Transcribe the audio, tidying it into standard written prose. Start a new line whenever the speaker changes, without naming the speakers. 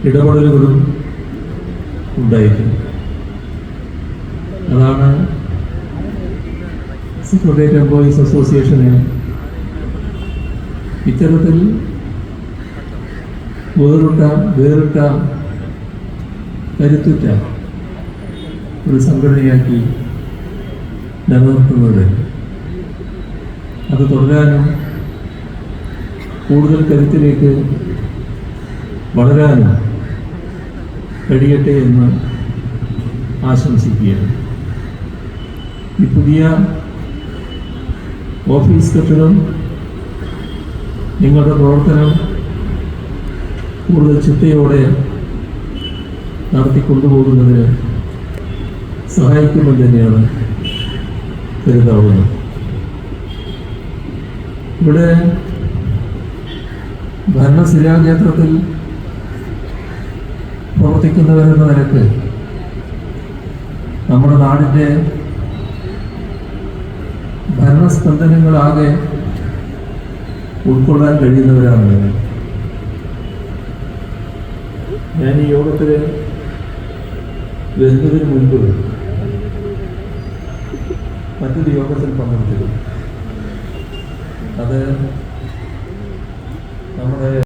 ഇടപെടലുകളും ഉണ്ടായിരിക്കും. അതാണ് സെക്രട്ടേറിയറ്റ് എംപ്ലോയീസ് അസോസിയേഷനെ ഇത്തരത്തിൽ വേറിട്ട കരുത്തുറ്റ ഒരു സംഘടനയാക്കി നിലനിർത്തുന്നത്. അത് തുടരാനും കൂടുതൽ കരുത്തിലേക്ക് വളരാനും കഴിയട്ടെ എന്ന് ആശംസിക്കുകയാണ്. ഈ പുതിയ ഓഫീസ് കെട്ടിടം നിങ്ങളുടെ പ്രവർത്തനം കൂടുതൽ ചിട്ടയോടെ നടത്തിക്കൊണ്ടുപോകുന്നതിന് സഹായിക്കുമെന്ന് തന്നെയാണ് കരുതാവുന്നത്. ഇവിടെ ഭരണശിലാക്ഷേത്രത്തിൽ പ്രവർത്തിക്കുന്നവരെന്ന നിലക്ക് നമ്മുടെ നാടിൻ്റെ ഭരണസ്പന്ദനങ്ങളാകെ ഉൾക്കൊള്ളാൻ കഴിയുന്നവരാണ്. ഞാൻ ഈ യോഗത്തിൽ വരുന്നതിന് മുൻപ് മറ്റൊരു യോഗത്തിൽ പങ്കെടുത്തിരുന്നു. അത് നമ്മുടെ